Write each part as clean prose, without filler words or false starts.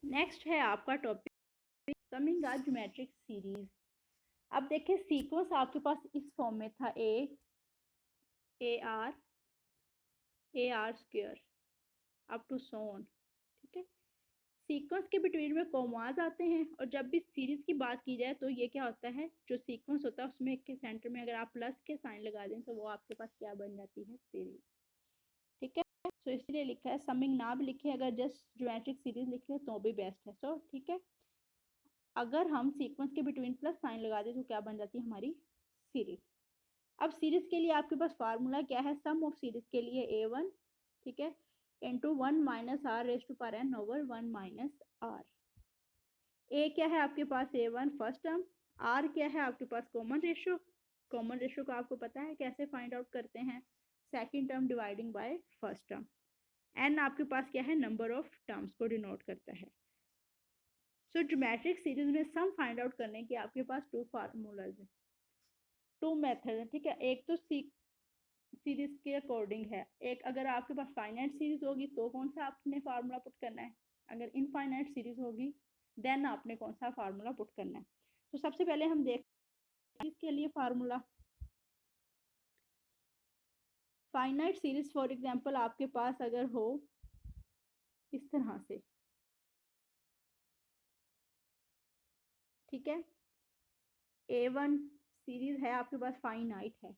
Next है आपका topic summing a geometric series. अब देखिए सीक्वेंस आपके पास इस फॉर्म में था A R square up to so on. ठीक है, सीक्वेंस के बिटवीन में कॉमाज आते हैं और जब भी सीरीज की बात की जाए तो ये क्या होता है, जो सीक्वेंस होता है उसमें के सेंटर में अगर आप प्लस के साइन लगा दें तो वो आपके पास क्या बन जाती है, सीरीज। ठीक है, तो इसलिए लिखा है, समिंग ना भी लिखे, अगर जस्ट ज्योमेट्रिक सीरीज लिखे तो भी बेस्ट है। सो ठीक है, अगर हम सीक्वेंस के बिटवीन प्लस साइन लगा दें तो क्या बन जाती है हमारी, सीरीज। अब सीरीज के लिए आपके पास फार्मूला क्या है, सम ऑफ सीरीज के लिए a1, ठीक है, into 1 minus R raise to power N over 1 minus R. ए क्या है आपके पास, a1 फर्स्ट टर्म, आर क्या है आपके पास कॉमन रेशियो। कॉमन रेशियो को आपको पता है कैसे फाइंड आउट करते हैं, second term dividing by first term. N आपके पास क्या है, नंबर ऑफ टर्म्स को डिनोट करता है। सो ज्योमेट्रिक सीरीज में सम फाइंड आउट करने के आपके पास टू फार्मूलाज है, टू मेथड है। ठीक है, एक तो सीरीज के अकॉर्डिंग है, एक अगर आपके पास फाइनाइट सीरीज होगी तो कौन सा आपने फार्मूला पुट करना है, अगर इनफाइनाइट सीरीज होगी देन आपने कौन सा फार्मूला पुट करना है। तो सबसे पहले हम देखते हैं इसके लिए formula. Finite series for example आपके पास अगर हो इस तरह से, ठीक है, a1 सीरीज है आपके पास, फाइनाइट है,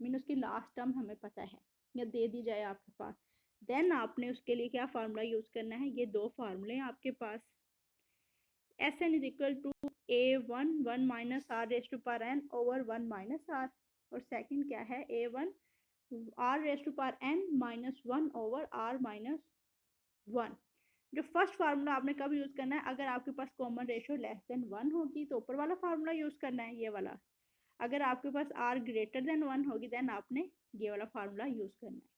मीन उसकी लास्ट टर्म हमें पता है या दे दी जाए आपके पास, देन आपने उसके लिए क्या फार्मूला यूज करना है, ये दो फार्मूले हैं आपके पास। S N is equal to a1 1 minus R raise to power N over 1 minus R, और सेकंड क्या है a1 R raise to power N minus 1 over R minus 1। जो फर्स्ट फार्मूला आपने कब यूज करना है, अगर आपके पास कॉमन रेशियो लेस देन 1 होगी तो ऊपर वाला फार्मूला यूज करना है, ये वाला। अगर आपके पास आर ग्रेटर देन 1 होगी देन आपने ये वाला फार्मूला यूज करना है।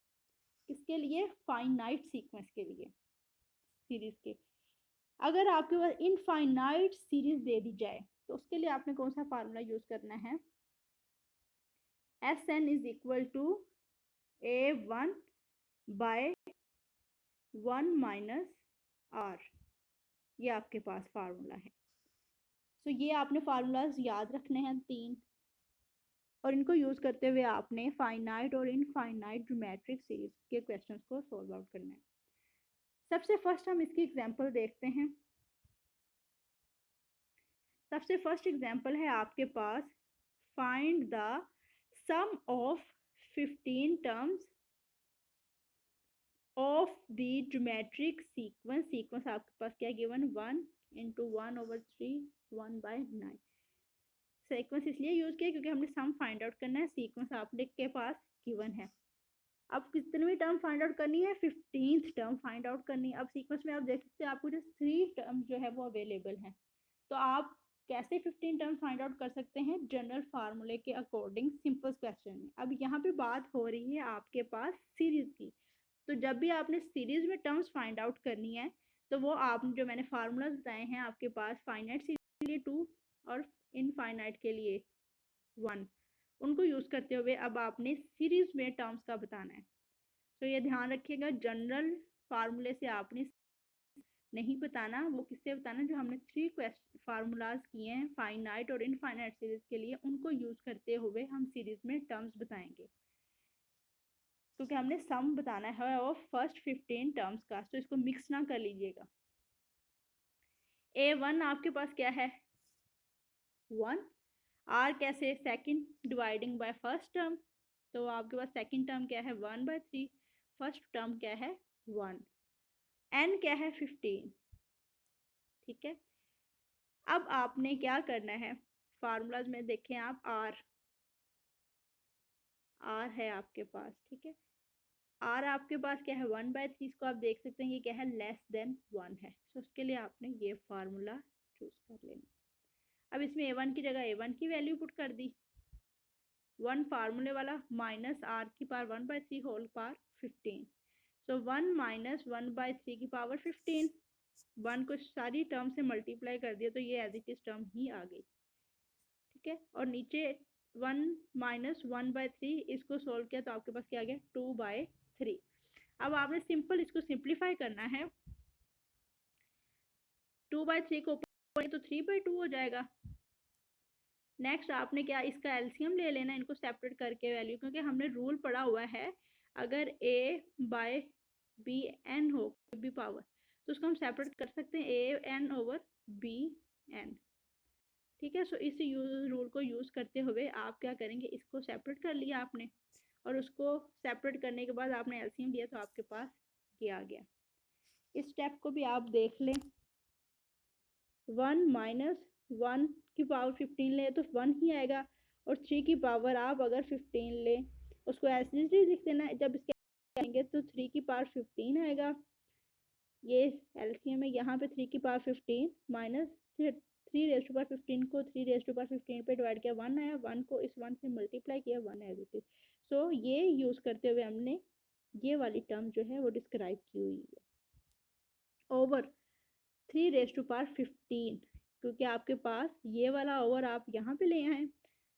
किसके लिए, फाइनाइट सीक्वेंस के लिए, सीरीज के। अगर आपके पास इनफाइनाइट सीरीज दे दी जाए तो उसके लिए आपने कौन सा फार्मूला यूज करना है, S N is equal to a1 by 1 minus R, ये आपके पास फार्मूला है। तो ये आपने फार्मूलाज याद रखने हैं तीन, और इनको यूज करते हुए आपने फाइनाइट और इनफाइनाइट ज्योमेट्रिक सीरीज के क्वेश्चंस को सॉल्व आउट करना है। सबसे फर्स्ट हम इसकी एग्जांपल देखते हैं। सबसे फर्स्ट एग्जांपल है आपके पास, find the sum of 15 terms of the geometric sequence. Sequence आपके पास क्या given, 1 into 1 over 3 1 by 9। Sequence इसलिए यूज किया क्योंकि हमने सम फाइंड आउट करना है, सीक्वेंस आपने के पास गिवन है। अब कितनी टर्म फाइंड आउट करनी है, 15th टर्म फाइंड आउट करनी है। अब सीक्वेंस में आप देख सकते हैं आपको जो 3 टर्म जो है वो अवेलेबल है, तो आप कैसे 15 टर्म फाइंड आउट कर सकते हैं, जनरल फार्मूले के अकॉर्डिंग, सिंपल क्वेश्चन में। अब यहाँ पे बात हो रही है आपके पास सीरीज की, तो जब भी आपने सीरीज में टर्म्स फाइंड आउट करनी है तो वो आप जो मैंने फार्मूलाज बताए हैं आपके पास, फाइनाइट सीरीज के लिए 2 और इनफाइनाइट के लिए 1, उनको यूज करते हुए अब आपने सीरीज में टर्म्स का बताना है। तो ये ध्यान रखिएगा, जनरल फार्मूले से आपने नहीं बताना, वो किससे बताना, जो हमने 3 फार्मूलाज किए हैं फाइनाइट और इनफाइनाइट सीरीज के लिए, उनको यूज करते हुए हम सीरीज में टर्म्स बताएंगे, क्योंकि हमने सम बताना है और फर्स्ट 15 टर्म्स का, तो इसको मिक्स ना कर लीजिएगा। a1 आपके पास क्या है, 1, आर कैसे, second dividing by first term, तो आपके पास सेकंड टर्म क्या है, 1/3, फर्स्ट टर्म क्या है 1, एन क्या है 15। ठीक है, अब आपने क्या करना है, फार्मूलाज में देखें आप, आर है आपके पास, ठीक है, आर आपके पास क्या है 1/3, इसको आप देख सकते हैं ये क्या है, लेस देन 1 है, तो उसके लिए आपने ये फार्मूला चूज कर लेना। अब इसमें a1 की जगह a1 की वैल्यू पुट कर दी, 1 फार्मूले वाला माइनस आर की पावर 1/3 होल पावर 15, सो 1 माइनस 1/3 की पावर 15, 1 को सारी टर्म से मल्टीप्लाई कर दिया तो ये एज इट इज टर्म ही आ गई। ठीक है, और नीचे 1 माइनस 1/3, इसको सोल्व किया तो आपके पास क्या आ गया, 2/3। अब आपने सिंपल इसको सिंप्लीफाई करना है, 2/3 को ऊपर तो 3/2 हो जाएगा। नेक्स्ट आपने क्या इसका एलसीएम ले लेना, इनको सेपरेट करके वैल्यू, क्योंकि हमने रूल पढ़ा हुआ है अगर a/b(n) हो b पावर तो उसको हम सेपरेट कर सकते हैं a(n)/bn। ठीक है, सो इस रूल को यूज करते हुए आप क्या करेंगे, इसको सेपरेट कर लिया आपने और उसको सेपरेट करने के बाद आपने एलसीएम लिया तो आपके पास ये आ गया। इस स्टेप को भी आप देख लें। 1 - 1 की पावर 15 ले तो 1 ही आएगा, और 3 की पावर आप अगर 15 ले उसको ऐसे ही लिख देना, जब इसके आएंगे तो 3 की पावर 15 आएगा। ये एलसीएम है, यहाँ पे 3 की पावर 15 माइनस 3^15 को 3^15 पे डिवाइड किया 1 आया, 1 को इस 1 से मल्टीप्लाई किया 1 एज इट इज। सो ये यूज करते हुए हमने ये वाली टर्म जो है वो डिस्क्राइब की हुई है ओवर 3^15, क्योंकि आपके पास ये वाला ओवर आप यहाँ पे ले आए।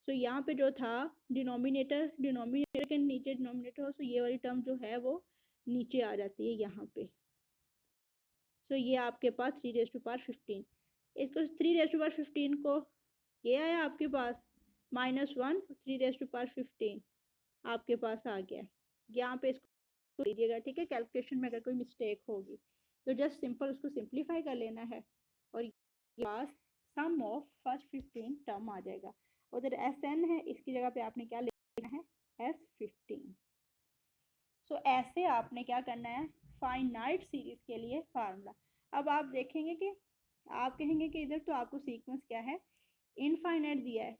सो यहाँ पे जो था डिनोमिनेटर के नीचे डिनोमिनेटर हो, सो ये वाली टर्म जो है वो नीचे आ जाती है यहाँ पे। सो ये आपके पास 3^15, इसको 3^15 को ये आया आपके पास -1 3^15 आपके पास आ गया। यहाँ पे इसको लीजिएगा, ठीक है, कैलकुलेशन में अगर कोई मिस्टेक होगी तो जस्ट सिंपल उसको सिंप्लीफाई कर लेना है और पास सम ऑफ फर्स्ट 15 टर्म आ जाएगा। उधर SN है, इसकी जगह पे आपने क्या लेना है S15। सो ऐसे आपने क्या करना है फाइनाइट सीरीज के लिए फार्मूला। अब आप देखेंगे कि आप कहेंगे कि इधर तो आपको सीक्वेंस क्या है इनफाइनाइट दिया है,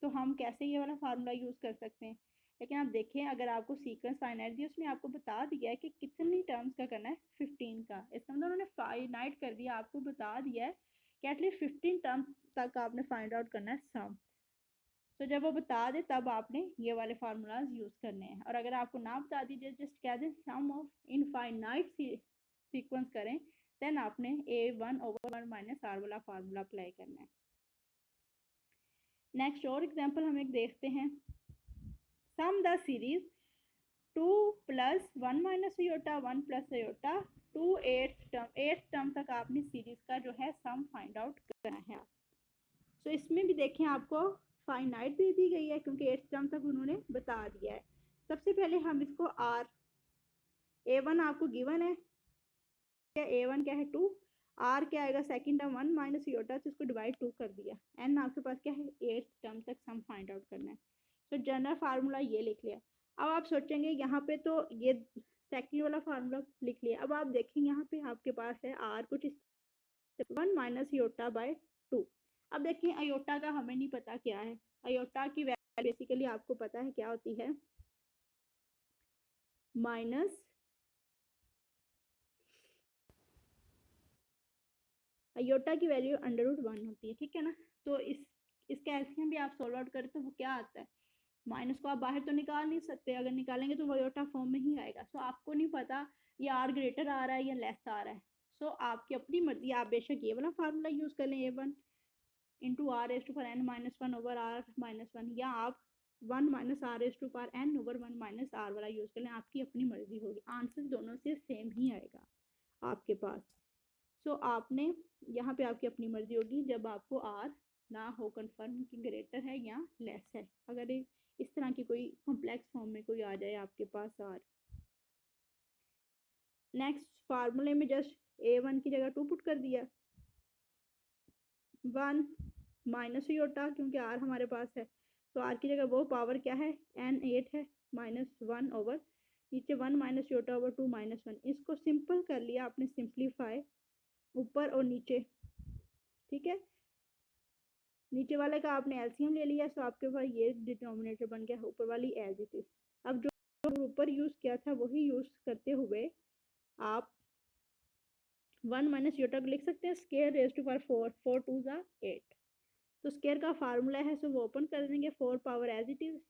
तो हम कैसे ये वाला फार्मूला यूज कर सकते हैं। लेकिन आप देखें अगर आपको सीक्वेंस फाइनाइट दिया उसमें आपको बता दिया है कि कितनी टर्म्स का करना है 15 का, इसका मतलब उन्होंने फाइनाइट कर दिया, आपको बता दिया है कि एटलीस्ट 15 टर्म्स तक आपने फाइंड आउट करना है सम। तो जब वो बता दे तब आपने ये वाले फार्मूलाज यूज करने हैं, और अगर आपको ना बता दीजिए जस्ट कह दें सम ऑफ इनफाइनाइट सीक्वेंस करें देन आपने a1/1 - r वाला फार्मूला अप्लाई करना है। नेक्स्ट और एग्जांपल हम एक देखते हैं। Sum the series 2 + 1 - iota 1 + iota to 8th term तक आपने सीरीज का जो है सम फाइंड आउट करना है। तो इसमें भी देखें आपको फाइनाइट दे दी गई है क्योंकि 8th टर्म तक उन्होंने बता दिया है। सबसे पहले हम इसको r a1 आपको गिवन है, क्या a1 क्या है 2, r क्या आएगा सेकंड टर्म 1 - iota से इसको डिवाइड 2 कर दिया, n आपके पास क्या है 8th टर्म तक सम फाइंड आउट करना है। तो जनरल फार्मूला ये लिख लिया। अब आप सोचेंगे यहाँ पे तो ये सेकंड वाला फार्मूला लिख लिया। अब आप देखें यहाँ पे आपके पास है r कुछ 1 - iota/2। अब देखिए अयोटा का हमें नहीं पता क्या है, अयोटा की वैल्यू बेसिकली आपको पता है क्या होती है माइनस अयोटा की वैल्यू √1 होती है, ठीक है ना। तो इसका एलसीएम भी आप सॉल्व आउट करें तो वो क्या आता है, माइनस को आप बाहर तो निकाल नहीं सकते, अगर निकालेंगे तो वो अयोटा फॉर्म में ही आएगा। सो आपको नहीं पता ये r ग्रेटर आ रहा है या लेस आ रहा है। सो आपकी अपनी मर्जी, आप बेशक ये वाला फार्मूला यूज कर लें a1 × r⁻n - 1 / r-1, या आप 1 - r⁻n / 1 - r वाला यूज कर लें, आपकी अपनी मर्जी होगी, आंसर दोनों से सेम ही आएगा आपके पास। सो आपने यहाँ पे आपकी अपनी मर्जी होगी जब आपको r ना हो कंफर्म कि ग्रेटर है या लेस है। अगर इस तरह की कोई कॉम्प्लेक्स फॉर्म में कोई आ जाए आपके पास r। नेक्स्ट फार्मूले में जस्ट a1 की जगह 2 पुट कर दिया, 1 - iota क्योंकि r हमारे पास है तो r की जगह वो पावर क्या है n 8 है -1 ओवर नीचे 1 - iota/2 -1। इसको सिंपल कर लिया आपने, सिंप्लीफाई ऊपर और नीचे, ठीक है। नीचे वाले का आपने एलसीएम ले लिया, सो आपके पास ये डिनोमिनेटर बन गया, ऊपर वाली एज इट इज। अब जो ऊपर यूज किया था वही यूज करते हुए आप 1 - iota को लिख सकते हैं स्क्वायर रेज़ टू पावर 4, 4 2 ज़ा 8। तो स्क्वायर का फार्मूला है सो वो ओपन कर देंगे, 4 power as it is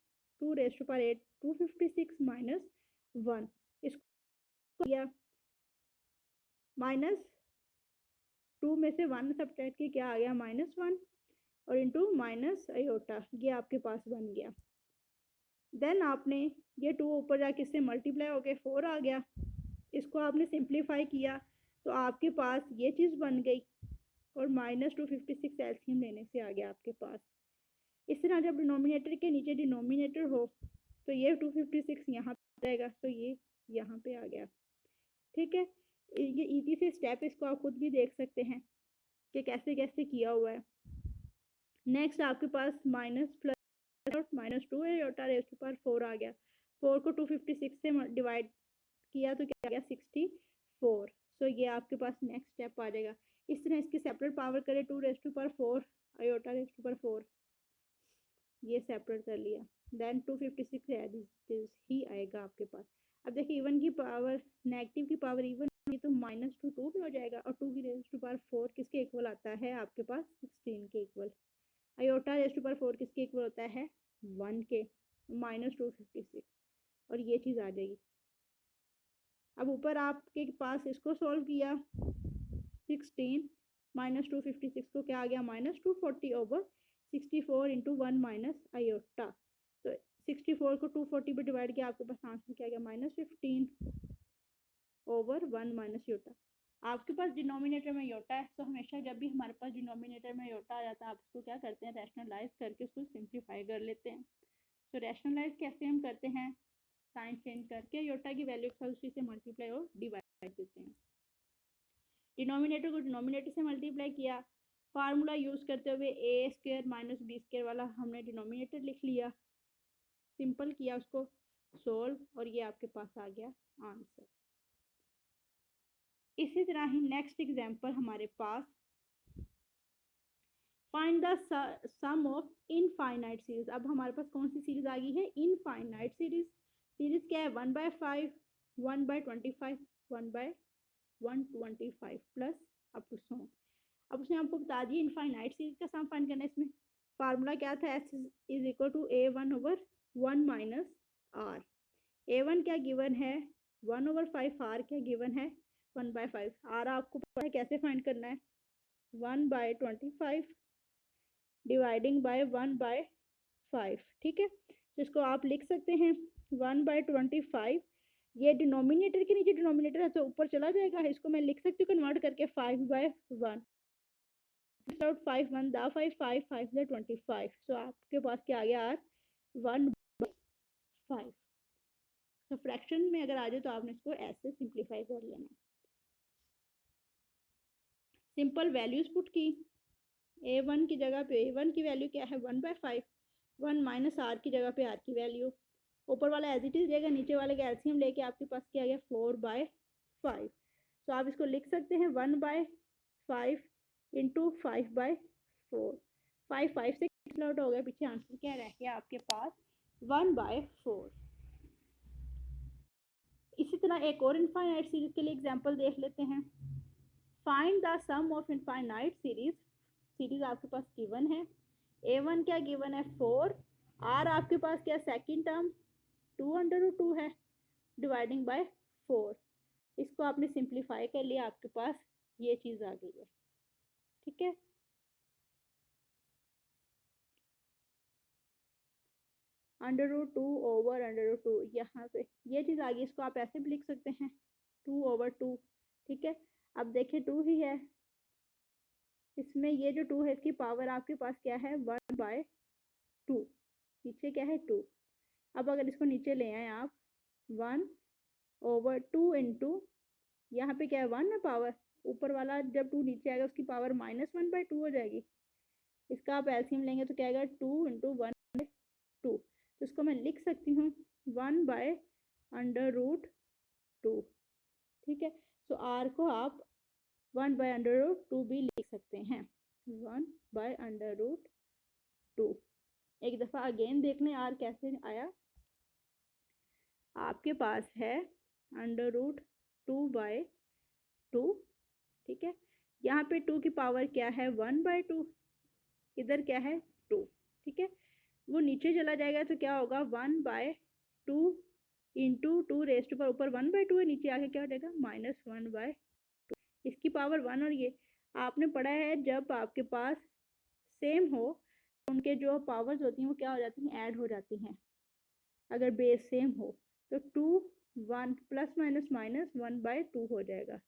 2 raise to power 8 256 - 1, इसको किया -2 में से 1 सब्ट्रैक्ट किया क्या आ गया -1 और इंटू -iota, ये आपके पास बन गया। देन आपने ये 2 ऊपर जाके इससे मल्टीप्लाई हो गए 4 आ गया, इसको आपने सिंप्लीफाई किया तो आपके पास ये चीज़ बन गई। और -256 एलसीएम लेने से आ गया आपके पास। इस तरह जब डिनोमिनेटर के नीचे डिनोमिनेटर हो तो ये 256 यहाँ पे आएगा, तो ये यहाँ पे आ गया। ठीक है, ये इजी से स्टेप, इसको आप खुद भी देख सकते हैं कि कैसे कैसे किया हुआ है। नेक्स्ट आपके पास minus plus -2 iota raise to power 4 आ गया। 4 को 256 से डिवाइड किया तो क्या आ गया 64। सो ये आपके पास नेक्स्ट स्टेप आ जाएगा। इस तरह इसकी सेपरेट पावर करें 2 raise to power 4 iota raise to power 4, ये सेपरेट कर लिया, देन 256 ही आएगा आपके पास। अब देखिए इवन की पावर नेगेटिव की पावर इवन तो -2 भी हो जाएगा, और 2 की रेज़ टू पावर 4 किसके इक्वल आता है आपके पास 16 के equal. Iota raise to power 4 किसके इक्वल होता है 1 के, -256, और ये चीज़ आ जाएगी। अब ऊपर आपके पास इसको सॉल्व किया 16 -256 को क्या आ गया -240/64 इंटू 1 माइनस आयोटा। तो 64 को 240 पे डिवाइड किया, आपके पास आंसर क्या आ गया -15/1 माइनस योटा। आपके पास डिनोमिनेटर में योटा है, तो हमेशा जब भी हमारे पास डिनोमिनेटर में योटा आ जाता है, आप उसको क्या करते हैं रैशनलाइज करके उसको सिंप्लीफाई कर लेते हैं। तो रैशनलाइज कैसे हम करते हैं, साइन चेंज करके योटा की वैल्यू के साथ उसी से मल्टीप्लाई और डिवाइड देते हैं। डिनोमिनेटर को डिनोमिनेटर से मल्टीप्लाई किया, फार्मूला यूज करते हुए a² माइनस b² वाला हमने डिनोमिनेटर लिख लिया, सिंपल किया उसको सोल्व, और ये आपके पास आ गया आंसर। इसी तरह ही नेक्स्ट एग्जांपल हमारे पास, find the sum of infinite series. अब हमारे पास कौन सी सीरीज आ गई है इनफाइनाइट सीरीज। सीरीज क्या है 1/5 1/25 1/125 प्लस अप टू सम। अब उसने आपको बता दिया इनफाइनाइट सीरीज का सम फाइंड करना है। इसमें फार्मूला क्या था s is equal to a1/1 minus r। a1 क्या गिवन है 1/5, r क्या गिवन है 1/5। r आपको पता है कैसे फाइंड करना है 1/25 डिवाइडिंग बाय 1/5। ठीक है, तो इसको आप लिख सकते हैं 1/25, ये डिनोमिनेटर के नीचे डिनोमिनेटर है तो ऊपर चला जाएगा, इसको मैं लिख सकती हूँ कन्वर्ट करके 5/1। 5 1 दा 5 5 5 25। सो आपके पास क्या आ गया यार 1/5। तो फ्रैक्शन में अगर आ जाए तो आपने इसको ऐसे सिंप्लीफाई कर लेना। सिंपल वैल्यूज पुट की, a1 की जगह पे a1 की वैल्यू क्या है 1/5, 1 माइनस r की जगह पे r की वैल्यू, ऊपर वाला एज इट इज देगा, नीचे वाले का एलसीएम लेके आपके पास क्या आ गया 4/5। तो आप इसको लिख सकते हैं 1/5 इंटू 5/4। 5 से कैंसिल आउट हो गया, पीछे आंसर क्या रह गया आपके पास 1/4। इसी तरह एक और इनफाइनाइट सीरीज के लिए एग्जांपल देख लेते हैं। Find the sum of infinite series. Series आपके पास गिवन है, a1 क्या गिवन है 4, r आपके पास क्या सेकंड टर्म 2/2 है डिवाइडिंग बाय 4। इसको आपने सिंप्लीफाई कर लिया, आपके पास ये चीज आ गई है। ठीक है, √2/2 यहाँ पे ये चीज आ गई, इसको आप ऐसे भी लिख सकते हैं 2/2। ठीक है, अब देखिए 2 ही है, इसमें ये जो 2 है इसकी पावर आपके पास क्या है 1/2, नीचे क्या है 2। अब अगर इसको नीचे ले आए आप 1/2 इंटू यहाँ पे क्या है 1 है पावर, ऊपर वाला जब 2 नीचे आएगा उसकी पावर -1/2 हो जाएगी। इसका आप एलसीएम लेंगे तो क्या आएगा 2 इंटू 1/2। तो इसको मैं लिख सकती हूँ 1/√2। ठीक है, तो r को आप 1/√2 भी लिख सकते हैं, 1/√2। एक दफ़ा अगेन देख लें r कैसे आया। आपके पास है √2/2। ठीक है, यहाँ पे 2 की पावर क्या है 1/2, इधर क्या है 2। ठीक है, वो नीचे चला जाएगा तो क्या होगा 1/2 इंटू 2 रेज़ टू पावर, ऊपर 1/2 है, नीचे आके क्या हो जाएगा -1/2। इसकी पावर 1, और ये आपने पढ़ा है जब आपके पास सेम हो उनके जो पावर्स होती हैं वो क्या हो जाती हैं ऐड हो जाती हैं। अगर बेस सेम हो तो 2 1 प्लस माइनस माइनस 1/2 हो जाएगा।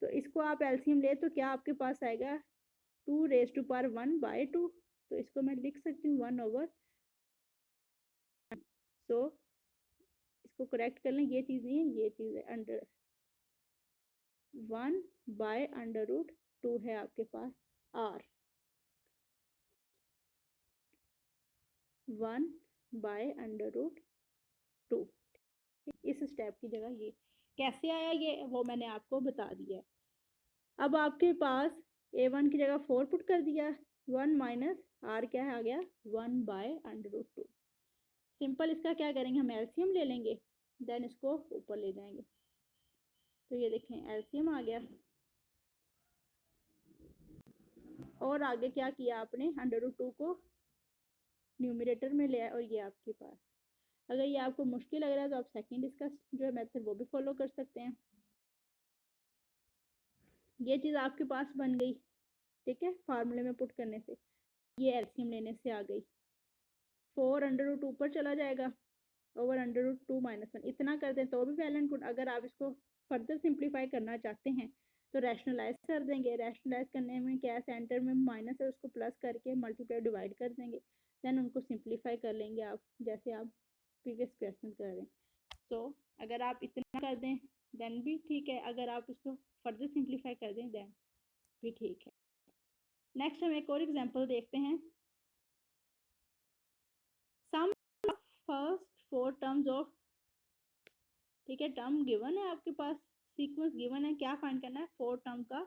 तो इसको आप एलसीएम ले तो क्या आपके पास आएगा 2⁻1/2। तो इसको मैं लिख सकती हूँ 1/। सो इसको करेक्ट कर लें, ये चीज़ नहीं है, ये चीज़ है अंडर 1/√2 है आपके पास r 1/√2। इस स्टेप की जगह ये कैसे आया ये वो मैंने आपको बता दिया है। अब आपके पास a1 की जगह 4 पुट कर दिया, 1 माइनस r क्या है आ गया 1/√2। सिंपल इसका क्या करेंगे, हम एलसीएम ले लेंगे, देन इसको ऊपर ले जाएंगे। तो ये देखें एलसीएम आ गया, और आगे क्या किया आपने, √2 को न्यूमरेटर में लिया और ये आपके पास। अगर ये आपको मुश्किल लग रहा है तो आप सेकंड इसका जो है मेथड वो भी फॉलो कर सकते हैं। ये चीज़ आपके पास बन गई, ठीक है, फार्मूले में पुट करने से, ये एलसीएम लेने से आ गई। 4 ऊपर चला जाएगा ओवर √2 - 1 इतना कर दें तो भी वैल एंड गुड। अगर आप इसको फर्दर सिंप्लीफाई करना चाहते हैं तो रैशनलाइज कर देंगे। रैशनलाइज करने में क्या है, सेंटर में माइनस है उसको प्लस करके मल्टीप्लाई डिवाइड कर देंगे, देन उनको सिंप्लीफाई कर लेंगे आप, जैसे आप प्रीवियस क्वेश्चन कर रहे हैं। सो अगर आप इतना कर दें देन भी ठीक है, अगर आप इसको फर्दर सिंप्लीफाई कर दें देन भी ठीक है। नेक्स्ट हम एक और एग्जांपल देखते हैं। सम फर्स्ट 4 टर्म्स ऑफ, ठीक है, टर्म गिवन है आपके पास, सीक्वेंस गिवन है, क्या फाइंड करना है, 4 टर्म का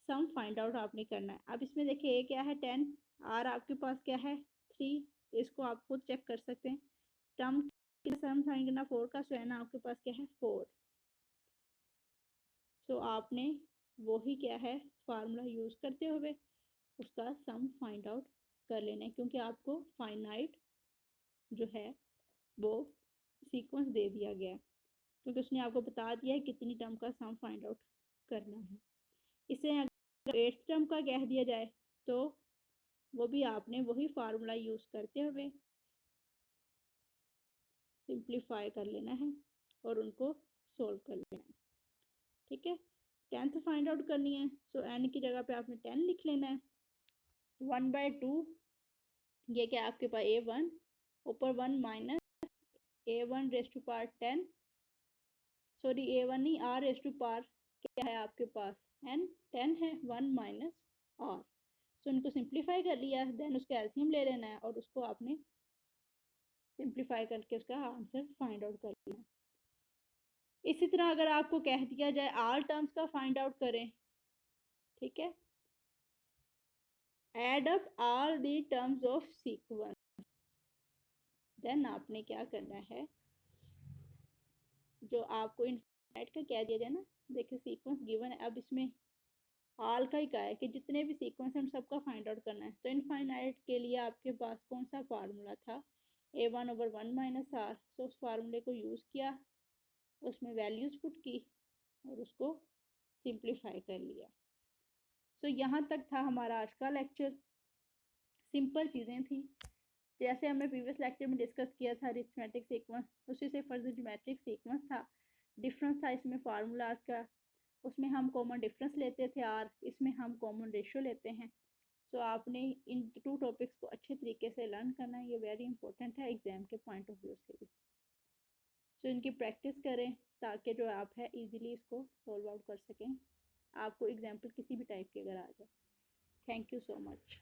सम फाइंड आउट आपने करना है। अब इसमें देखिए ए क्या है 10, आर आपके पास क्या है 3, इसको आप खुद चेक कर सकते हैं। टर्म सम फाइंड करना 4 का, सो है आपके पास क्या है 4। सो आपने वही क्या है फार्मूला यूज करते हुए उसका सम फाइंड आउट कर लेना है, क्योंकि आपको फाइनाइट जो है वो सीक्वेंस दे दिया गया है, क्योंकि उसने आपको बता दिया है कितनी टर्म का सम फाइंड आउट करना है। इसे अगर 8th टर्म का कह दिया जाए तो वो भी आपने वही फार्मूला यूज करते हुए सिंप्लीफाई कर लेना है और उनको सोल्व कर लेना है, ठीक है। 10th फाइंड आउट करनी है, सो n की जगह पे आपने 10 लिख लेना है। 1/2 ये क्या आपके पास a1 ऊपर 1 माइनस a1⁻10, सॉरी a1 नहीं r⁻, क्या है आपके पास n 10 है 1 माइनस r। सो इनको सिंप्लीफाई कर लिया, देन उसका एलसीएम ले लेना है और उसको आपने सिंप्लीफाई करके उसका आंसर फाइंड आउट कर लेना। इसी तरह अगर आपको कह दिया जाए आल टर्म्स का फाइंड आउट करें, ठीक है, add up all the terms of sequence, then आपने क्या करना है, जो आपको इनफाइनाइट का कह दिया जाए ना, देखिए सीक्वेंस गिवन है, अब इसमें ऑल का ही कहा है कि जितने भी सीक्वेंस हैं उन सबका फाइंड आउट करना है। तो इनफाइनाइट के लिए आपके पास कौन सा फार्मूला था, a1/1 माइनस r। तो उस फार्मूले को यूज़ किया, उसमें वैल्यूज पुट की और उसको सिंप्लीफाई कर लिया। तो यहाँ तक था हमारा आज का लेक्चर। सिंपल चीज़ें थी, जैसे हमने प्रीवियस लेक्चर में डिस्कस किया था अरिथमेटिक सीक्वेंस, उसी से फर्दर ज्योमेट्रिक सीक्वेंस था। डिफरेंस था इसमें फार्मूलाज का, उसमें हम कॉमन डिफरेंस लेते थे आर, इसमें हम कॉमन रेशियो लेते हैं। तो आपने इन 2 टॉपिक्स को अच्छे तरीके से लर्न करना है, ये वेरी इंपॉर्टेंट है एग्जाम के पॉइंट ऑफ व्यू से भी। तो इनकी प्रैक्टिस करें ताकि जो आप है इजीली इसको सॉल्व आउट कर सकें, आपको एग्जाम्पल किसी भी टाइप के अगर आ जाए। Thank you so much.